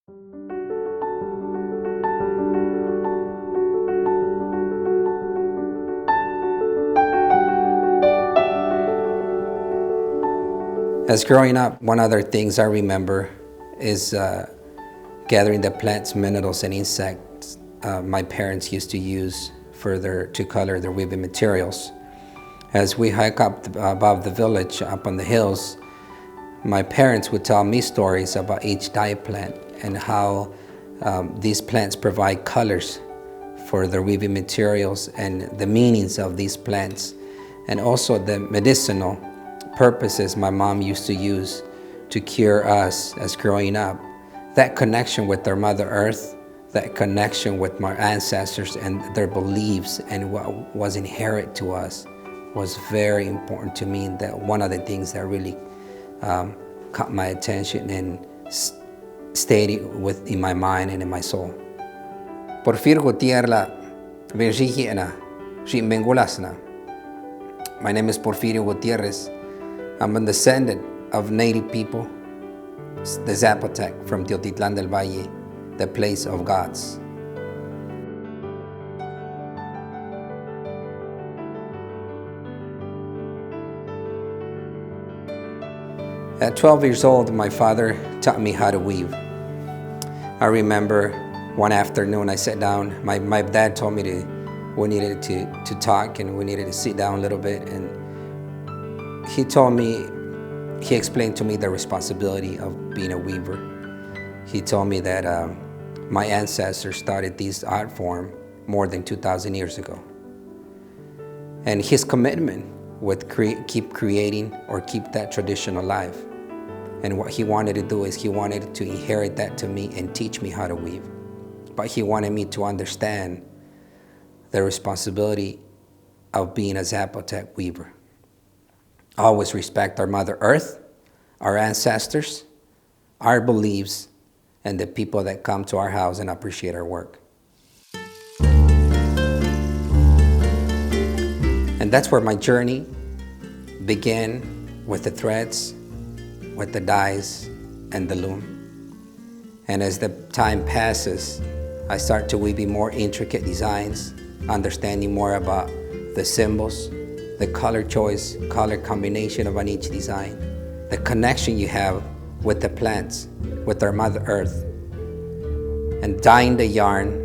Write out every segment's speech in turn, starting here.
As growing up, one other things I remember is gathering the plants, minerals, and insects my parents used to use to color their weaving materials. As we hike up above the village, up on the hills, my parents would tell me stories about each dye plant and how these plants provide colors for their weaving materials and the meanings of these plants, and also the medicinal purposes my mom used to use to cure us as growing up. That connection with our Mother Earth, that connection with my ancestors and their beliefs and what was inherent to us was very important to me. That one of the things that really caught my attention and stayed in my mind and in my soul. Porfirio Gutiérrez, my name is Porfirio Gutiérrez. I'm a descendant of native people, the Zapotec from Teotitlán del Valle, the place of gods. At 12 years old, my father taught me how to weave. I remember one afternoon I sat down, my dad told me we needed to talk and we needed to sit down a little bit, and he explained to me the responsibility of being a weaver. He told me that my ancestors started this art form more than 2,000 years ago. And his commitment with keep creating or keep that tradition alive. And what he wanted to do is he wanted to inherit that to me and teach me how to weave. But he wanted me to understand the responsibility of being a Zapotec weaver. Always respect our Mother Earth, our ancestors, our beliefs, and the people that come to our house and appreciate our work. And that's where my journey began, with the threads, with the dyes, and the loom. And as the time passes, I start to weave more intricate designs, understanding more about the symbols, the color choice, color combination of each design, the connection you have with the plants, with our Mother Earth, and dyeing the yarn,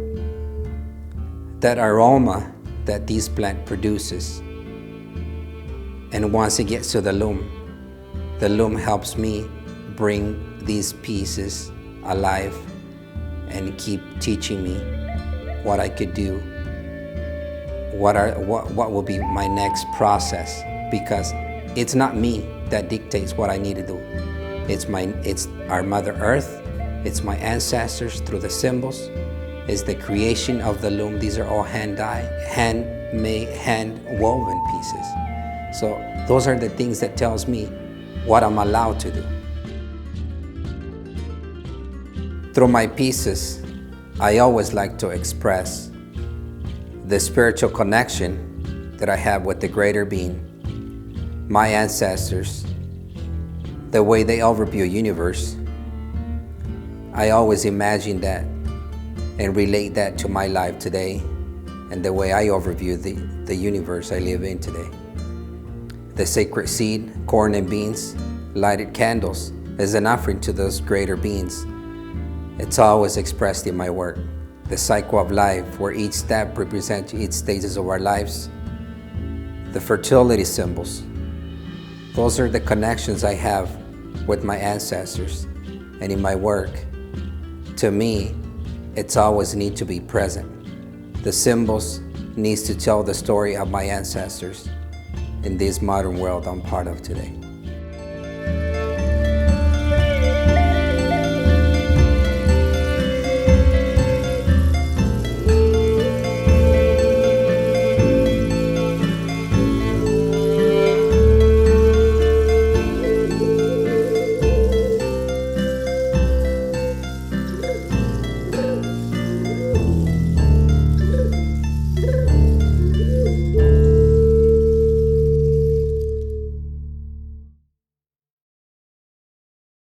that aroma that this plant produces. And once it gets to the loom helps me bring these pieces alive and keep teaching me what I could do, what will be my next process, because it's not me that dictates what I need to do. It's our Mother Earth, it's my ancestors through the symbols, it's the creation of the loom. These are all handmade, hand-woven pieces. So those are the things that tells me what I'm allowed to do. Through my pieces, I always like to express the spiritual connection that I have with the greater being, my ancestors, the way they overview universe. I always imagine that and relate that to my life today and the way I overview the universe I live in today. The sacred seed, corn and beans, lighted candles is an offering to those greater beings. It's always expressed in my work. The cycle of life, where each step represents each stages of our lives. The fertility symbols. Those are the connections I have with my ancestors. And in my work, to me, it's always need to be present. The symbols needs to tell the story of my ancestors in this modern world I'm part of today.